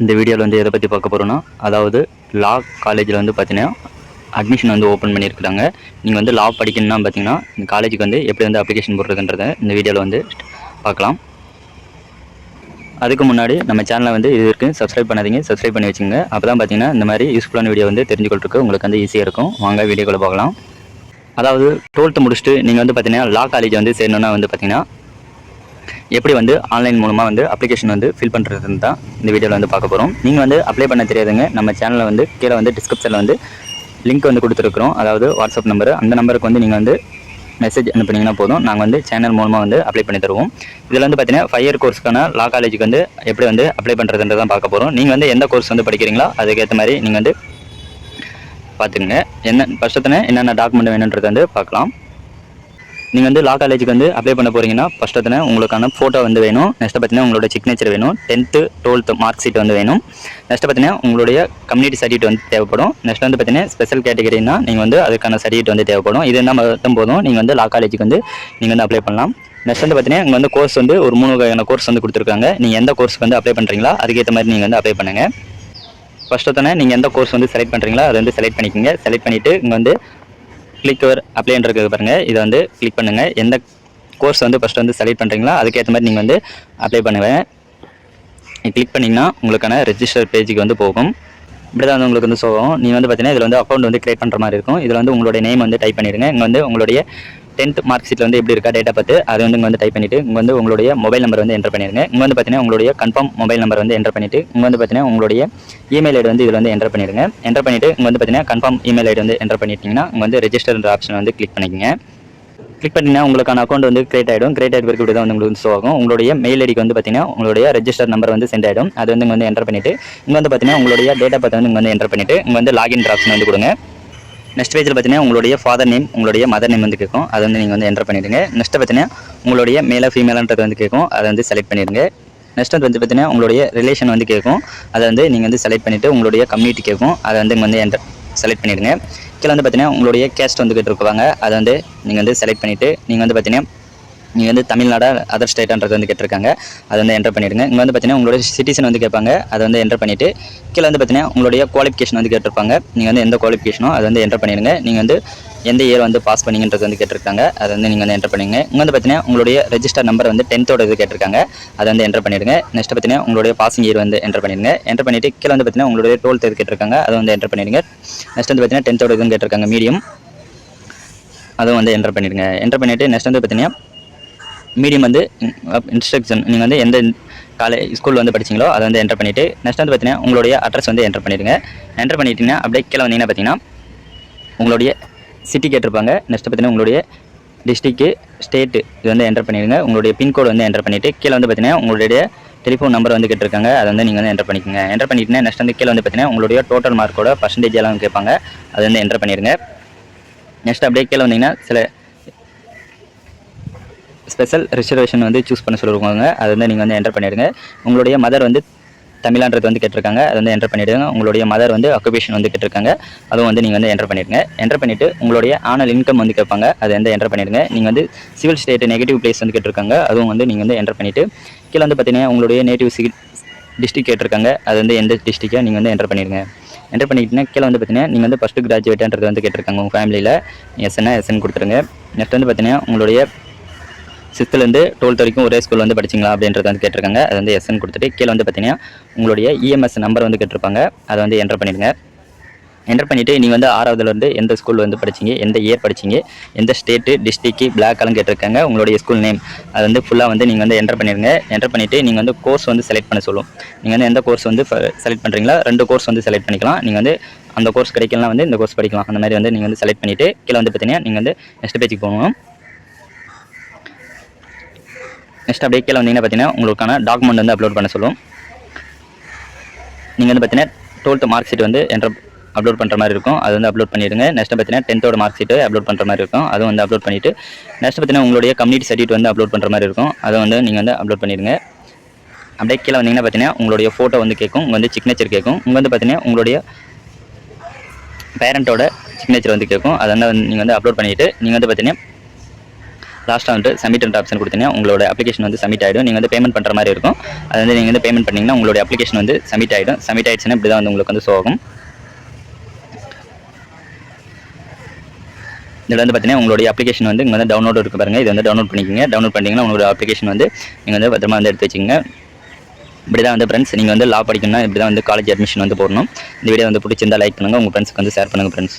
இந்த வீடியோவில் வந்து எதை பற்றி பார்க்க போகிறோன்னா, அதாவது லா காலேஜில் வந்து பார்த்தீங்கன்னா அட்மிஷன் வந்து ஓப்பன் பண்ணியிருக்காங்க. நீங்கள் வந்து லா படிக்கணும்னா பார்த்தீங்கன்னா இந்த காலேஜுக்கு வந்து எப்படி வந்து அப்ளிகேஷன் போடுறதுன்றத இந்த வீடியோவில் வந்து பார்க்கலாம். அதுக்கு முன்னாடி நம்ம சேனலை வந்து இது வரைக்கும் சப்ஸ்கிரைப் பண்ணாதீங்க, சப்ஸ்கிரைப் பண்ணி வச்சுங்க. அப்போ தான் பார்த்தீங்கன்னா இந்த மாதிரி யூஸ்ஃபுல்லான வீடியோ வந்து தெரிஞ்சுக்கொள்றதுக்கு உங்களுக்கு வந்து ஈஸியாக இருக்கும். வாங்க வீடியோக்குள்ளே பார்க்கலாம். அதாவது 12th முடிச்சுட்டு நீங்கள் வந்து பார்த்தீங்கன்னா லா காலேஜ் வந்து சேரணுன்னா வந்து பார்த்தீங்கன்னா எப்படி வந்து ஆன்லைன் மூலமாக வந்து அப்ளிகேஷன் வந்து ஃபில் பண்ணுறதுன்னு தான் இந்த வீடியோவில் வந்து பார்க்க போகிறோம். நீங்கள் வந்து அப்ளை பண்ண தெரியாதுங்க, நம்ம சேனலில் வந்து கீழே வந்து டிஸ்கிரிப்ஷனில் வந்து லிங்க் வந்து கொடுத்துருக்குறோம். அதாவது வாட்ஸ்அப் நம்பர், அந்த நம்பருக்கு வந்து நீங்கள் வந்து மெசேஜ் அனுப்புனீங்கன்னா போதும், நாங்கள் வந்து சேனல் மூலமாக வந்து அப்ளை பண்ணி தருவோம். இதில் வந்து பார்த்தீங்கன்னா 5 இயர் கோர்ஸ்க்கான லா காலேஜுக்கு வந்து எப்படி வந்து அப்ளை பண்ணுறதுன்றது தான் பார்க்க போகிறோம். நீங்கள் வந்து எந்த கோர்ஸ் வந்து படிக்கிறீங்களோ அதுக்கேற்ற மாதிரி நீங்கள் வந்து பார்த்துக்குங்க. ஃபஸ்ட்டு என்னென்ன டாக்குமெண்ட் வேணுன்றதை வந்து பார்க்கலாம். நீங்கள் வந்து லா காலேஜுக்கு வந்து அப்ளை பண்ண போகிறீங்கன்னா ஃபஸ்ட்டு உங்களுக்கான ஃபோட்டோ வந்து வேணும். நெக்ஸ்ட்டு பார்த்தீங்கன்னா உங்களோட சிக்னேச்சர் வேணும். 10th 12th மார்க் ஷீட் வந்து வேணும். நெக்ஸ்ட்டு பார்த்தீங்கன்னா உங்களுடைய கம்யூனிட்டி சர்டிஃபிகேட் வந்து தேவைப்படும். நெக்ஸ்ட் வந்து பார்த்தீங்கன்னா ஸ்பெஷல் கேட்டகரினா நீங்கள் வந்து அதுக்கான சர்டிஃபிகேட் வந்து தேவைப்படும். இது என்ன மட்டும் போதும், நீங்கள் வந்து லா காலேஜுக்கு வந்து நீங்கள் வந்து அப்ளை பண்ணலாம். நெக்ஸ்ட் வந்து பார்த்தீங்கன்னா இங்கே வந்து கோர்ஸ் வந்து ஒரு 3 வகையான கோர்ஸ் வந்து கொடுத்துருக்காங்க. நீங்கள் எந்த கோர்ஸ்க்கு வந்து அப்ளை பண்ணுறீங்களா அதுக்கேற்ற மாதிரி நீங்கள் வந்து அப்ளை பண்ணுங்கள். ஃபஸ்ட்டு நீங்கள் எந்த கோர்ஸ் வந்து செலக்ட் பண்ணுறீங்களோ அதை வந்து செலக்ட் பண்ணிக்கோங்க. செலக்ட் பண்ணிவிட்டு இங்கே வந்து கிளிக் ஓவர் அப்ளைன்றது பாருங்கள், இதை வந்து கிளிக் பண்ணுங்கள். எந்த கோர்ஸ் வந்து ஃபஸ்ட்டு வந்து செலக்ட் பண்ணுறீங்களா அதுக்கேற்ற மாதிரி நீங்கள் வந்து அப்ளை பண்ணுவேன். கிளிக் பண்ணிங்கன்னா உங்களுக்கான ரெஜிஸ்டர் பேஜுக்கு வந்து போகும். இப்படி தான் வந்து உங்களுக்கு வந்து சொல்லுவோம். நீங்கள் வந்து பார்த்தீங்கன்னா இதில் வந்து அக்கௌண்ட் வந்து கிரியேட் பண்ணுற மாதிரி இருக்கும். இதில் வந்து உங்களுடைய நேம் வந்து டைப் பண்ணிடுங்க. இங்கே வந்து உங்களுடைய 10th மார்க் ஷீட்டில் வந்து எப்படி இருக்கா டேட்டா பார்த்து அது வந்து இங்கே வந்து டைப் பண்ணிவிட்டு இங்கே வந்து உங்களுடைய மொபைல் நம்பர் வந்து என்டர் பண்ணிடுங்க. இங்கே வந்து பார்த்தீங்கன்னா உங்களுடைய கன்ஃபார்ம் மொபைல் நம்பர் வந்து என்டர் பண்ணிவிட்டு இங்கே வந்து பார்த்தீங்கன்னா உங்களுடைய இமெயில் ஐடி வந்து இதில் வந்து என்டர் பண்ணிடுங்க. என்டர் பண்ணிவிட்டு இங்கே வந்து பார்த்தீங்கன்னா கன்ஃபார்ம் இமெயில் ஐடி வந்து என்டர் பண்ணிட்டீங்கன்னா இங்கே வந்து ரெஜிஸ்டர்ன்ற ஆப்ஷன் வந்து கிளிக் பண்ணிக்கங்க. கிளிக் பண்ணிங்கன்னா உங்களுக்கான அக்கௌண்ட் வந்து கிரியேட் ஆகிடும். கிரியேட் ஆகிட்டு பிறகு தான் வந்து உங்களுக்கு ஷோ ஆகும். உங்களுடைய மெயில் ஐடிக்கு வந்து பார்த்தீங்கன்னா உங்களுடைய ரெஜிஸ்டர் நம்பர் வந்து சென்ட் ஆகிடும். அது வந்து இங்கே வந்து என்டர் பண்ணிவிட்டு இங்கே வந்து பார்த்தீங்கன்னா உங்களுடைய டேட்டா பார்த்து வந்து இங்கே வந்து என்டர் பண்ணிவிட்டு இங்கே வந்து லாகின் ஆப்ஷன் வந்து கொடுங்க. நெக்ஸ்ட் பேஜில் பார்த்தீங்கன்னா உங்களுடைய ஃபாதர் நேம், உங்களுடைய மதர் நேம் வந்து கேட்கும். அதை வந்து நீங்கள் வந்து என்டர் பண்ணிடுங்க. நெக்ஸ்ட் பார்த்தீங்கன்னா உங்களுடைய மேலே ஃபீமேலான்றது வந்து கேட்கும். அதை வந்து செலக்ட் பண்ணிடுங்க. நெக்ஸ்ட் வந்து பார்த்தீங்கன்னா உங்களுடைய ரிலேஷன் வந்து கேட்கும். அதை வந்து நீங்கள் வந்து செலக்ட் பண்ணிவிட்டு உங்களுடைய கம்யூனிட்டி கேட்கும். அதை வந்து இங்கே வந்து என்டர் செலக்ட் பண்ணிடுங்க. கீழே வந்து பார்த்தீங்கன்னா உங்களுடைய கேஸ்ட் வந்து கேட்டிருப்பாங்க. அதை வந்து நீங்கள் வந்து செலக்ட் பண்ணிவிட்டு நீங்கள் வந்து பார்த்தீங்கன்னா நீங்கள் வந்து தமிழ்நாடு அதர் ஸ்டேட்ன்றது வந்து கேட்டிருக்காங்க. அதை வந்து என்டர் பண்ணிடுங்க. இங்கே வந்து பார்த்தீங்கன்னா உங்களுடைய சிட்டிசன் வந்து கேட்பாங்க. அதை வந்து என்டர் பண்ணிவிட்டு கீழே வந்து பார்த்தீங்கன்னா உங்களுடைய குவாலிஃபிகேஷன் வந்து கேட்டிருப்பாங்க. நீங்கள் வந்து எந்த குவாலிஃபிகேஷனோ அதை வந்து என்டர் பண்ணிடுங்க. நீங்கள் வந்து எந்த இயர் வந்து பாஸ் பண்ணிங்கன்றது வந்து கேட்டிருக்காங்க. அதை வந்து நீங்கள் வந்து என்டர் பண்ணிடுங்க. இங்கே வந்து பார்த்தீங்கன்னா உங்களுடைய ரெஜிஸ்டர் நம்பர் வந்து 10th இது கேட்டிருக்காங்க. அதை வந்து என்டர் பண்ணிடுங்க. நெக்ஸ்ட் பார்த்தீங்கன்னா உங்களுடைய பாசிங் இயர் வந்து என்டர் பண்ணிடுங்க. என்டர் பண்ணிவிட்டு கீழே வந்து பார்த்தீங்கன்னா உங்களுடைய 12th இது கேட்டிருக்காங்க. அதை வந்து என்டர் பண்ணிடுங்க. நெக்ஸ்ட் வந்து பார்த்தீங்கன்னா 10th இதுன்னு கேட்டிருக்காங்க மீடியம், அதுவும் வந்து என்டர் பண்ணிடுங்க. என்டர் பண்ணிவிட்டு நெக்ஸ்ட் வந்து பார்த்தீங்கன்னா மீடியம் வந்து இன்ஸ்ட்ரக்ஷன் நீங்கள் வந்து எந்த ஸ்கூல் வந்து படிச்சிங்களோ அதை வந்து என்டர் பண்ணிவிட்டு நெக்ஸ்ட் வந்து பார்த்தீங்கன்னா உங்களுடைய அட்ரஸ் வந்து என்டர் பண்ணிடுங்க. என்டர் பண்ணிட்டீங்கன்னா அப்படியே கீழே வந்தீங்கன்னா பார்த்தீங்கன்னா உங்களுடைய சிட்டி கேட்டிருப்பாங்க. நெக்ஸ்ட் பார்த்தீங்கன்னா உங்களுடைய டிஸ்ட்ரிக்ட்டு, ஸ்டேட்டு இது வந்து என்டர் பண்ணிடுங்க. உங்களுடைய பின்கோடு வந்து என்டர் பண்ணிவிட்டு கீழே வந்து பார்த்தீங்கன்னா உங்களுடைய டெலிஃபோன் நம்பர் வந்து கேட்டிருக்காங்க. அதை வந்து நீங்கள் வந்து என்டர் பண்ணிக்கோங்க. என்டர் பண்ணிட்டீங்கன்னா நெக்ஸ்ட் வந்து கீழே வந்து பார்த்தீங்கன்னா உங்களுடைய டோட்டல் மார்க்கோட பர்சன்டேஜ் எல்லாம் கேட்பாங்க. அதை வந்து என்டர் பண்ணிடுங்க. நெக்ஸ்ட் அப்படியே கீழே வந்தீங்கன்னா சில ஸ்பெஷல் ரிசர்வேஷன் வந்து சூஸ் பண்ண சொல்லுவாங்க. அதை வந்து நீங்கள் வந்து என்டர் பண்ணிடுங்க. உங்களுடைய மதர் வந்து தமிழ்நான்றது வந்து கேட்டிருக்காங்க. அதை வந்து என்டர் பண்ணிவிடுங்க. உங்களுடைய மதர் வந்து ஆக்குபேஷன் வந்து கேட்டிருக்காங்க. அதுவும் வந்து நீங்கள் வந்து என்டர் பண்ணிடுங்க. என்டர் பண்ணிவிட்டு உங்களுடைய ஆனுவல் இன்கம் வந்து கேட்பாங்க. அதை வந்து என்டர் பண்ணிடுங்க. நீங்கள் வந்து சிவில் ஸ்டேட் நெகட்டிவ் பிளேஸ் வந்து கேட்டிருக்காங்க. அதுவும் வந்து நீங்கள் வந்து என்டர் பண்ணிவிட்டு கீழே வந்து பார்த்தீங்கன்னா உங்களுடைய நேட்டிவ் டிஸ்ட்ரிக் கேட்டிருக்காங்க. அது வந்து எந்த டிஸ்ட்ரிக்டாக நீங்கள் வந்து என்டர் பண்ணிடுங்க. என்டர் பண்ணிக்கிட்டீங்கன்னா கீழே வந்து பார்த்தீங்கன்னா நீங்கள் வந்து ஃபஸ்ட்டு கிராஜுவேட்ன்றது வந்து கேட்டிருக்காங்க. உங்கள் ஃபேமிலியில் எஸ்என் கொடுத்துருங்க. நெக்ஸ்ட் வந்து பார்த்தீங்கன்னா உங்களுடைய 6th 12th வரைக்கும் ஒரே ஸ்கூல் வந்து படிச்சிங்களா அப்படின்றது வந்து கேட்டிருக்காங்க. அது வந்து எஸ்என் கொடுத்துட்டு கீழே வந்து பார்த்தீங்கன்னா உங்களுடைய இஎம்எஸ் நம்பர் வந்து கேட்டிருப்பாங்க. அதை வந்து என்டர் பண்ணிடுங்க. என்டர் பண்ணிவிட்டு நீங்கள் வந்து 6வதுலேருந்து எந்த ஸ்கூல் வந்து படிச்சிங்க, எந்த இயர் படிச்சிங்க, எந்த ஸ்டேட்டு, டிஸ்ட்ரிக்ட், பிளாக்கெல்லாம் கேட்டிருக்காங்க. உங்களுடைய ஸ்கூல் நேம் அது வந்து ஃபுல்லாக வந்து நீங்கள் வந்து என்டர் பண்ணிடுங்க. என்டர் பண்ணிவிட்டு நீங்கள் வந்து கோர்ஸ் வந்து செலக்ட் பண்ண சொல்லும். நீங்கள் வந்து எந்த கோர்ஸ் வந்து செலக்ட் பண்ணுறீங்களா 2 கோர்ஸ் வந்து செலக்ட் பண்ணிக்கலாம். நீங்கள் வந்து அந்த கோர்ஸ் கிடைக்கலாம் வந்து இந்த கோர்ஸ் படிக்கலாம். அந்த மாதிரி வந்து நீங்கள் வந்து செலக்ட் பண்ணிவிட்டு கீழே வந்து பார்த்தீங்கன்னா நீங்கள் வந்து நெக்ஸ்ட் பேஜுக்கு போகணும். நெக்ஸ்ட் அப்படியே கீழே வந்தீங்கன்னா பார்த்தீங்கன்னா உங்களுக்கான டாக்குமெண்ட் வந்து அப்லோட் பண்ண சொல்லும். நீங்கள் வந்து பார்த்தீங்கன்னா 12th மார்க் ஷீட் வந்து அப்லோட் பண்ணுற மாதிரி இருக்கும். அது வந்து அப்லோட் பண்ணிடுங்க. நெக்ஸ்ட் பார்த்தீங்கன்னா 10th மார்க் ஷீட்டு அப்லோட் பண்ணுற மாதிரி இருக்கும். அது வந்து அப்லோட் பண்ணிவிட்டு நெக்ஸ்ட் பார்த்தீங்கன்னா உங்களுடைய கம்யூனிட்டி சர்டிஃபிகேட் வந்து அப்லோட் பண்ணுற மாதிரி இருக்கும். அதை வந்து நீங்கள் வந்து அப்லோட் பண்ணிடுங்க. அப்படியே கீழே வந்தீங்கன்னா பார்த்தீங்கன்னா உங்களுடைய ஃபோட்டோ வந்து கேட்கும். இங்கே வந்து சிக்னேச்சர் கேட்கும். இங்கே வந்து பார்த்தீங்கன்னா உங்களுடைய பேரண்ட்டோட சிக்னேச்சர் வந்து கேட்கும். அதை வந்து நீங்கள் வந்து அப்லோட் பண்ணிவிட்டு நீங்கள் வந்து பார்த்தீங்கன்னா லாஸ்ட்டாக வந்துட்டு சப்மிட் ஆப்ஷன் கொடுத்தீங்கன்னா உங்களோட அப்ளிகேஷன் வந்து சப்மிட் ஆகிடும். நீங்கள் வந்து பேமெண்ட் பண்ணுற மாதிரி இருக்கும். அது வந்து நீங்கள் வந்து பேமெண்ட் பண்ணிங்கன்னா உங்களுடைய அப்ளிகேஷன் வந்து சப்மிட் ஆகிடும். சப்மிட் ஆகிடுச்சுன்னா இப்படி தான் வந்து உங்களுக்கு வந்து ஷோ ஆகும். இதில் வந்து பார்த்தீங்கன்னா உங்களுடைய அப்ளிகேஷன் வந்து இங்கே வந்து டவுன்லோட் இருக்குது பாருங்கள். இது வந்து டவுன்லோட் பண்ணிக்கோங்க. டவுன்லோட் பண்ணிங்கன்னா உங்களோட அப்ளிகேஷன் வந்து நீங்கள் வந்து பத்திரமா வந்து எடுத்து வச்சுக்கோங்க. இப்படி தான் வந்து ஃப்ரெண்ட்ஸ் நீங்கள் வந்து லா படிக்கணும்னா இப்படி தான் வந்து காலேஜ் அட்மிஷன் வந்து போடணும். இந்த வீடியோ வந்து பிடிச்சிருந்தா லைக் பண்ணுங்கள், உங்கள் ஃப்ரெண்ட்ஸ்க்கு வந்து ஷேர் பண்ணுங்கள் ஃப்ரெண்ட்ஸ்.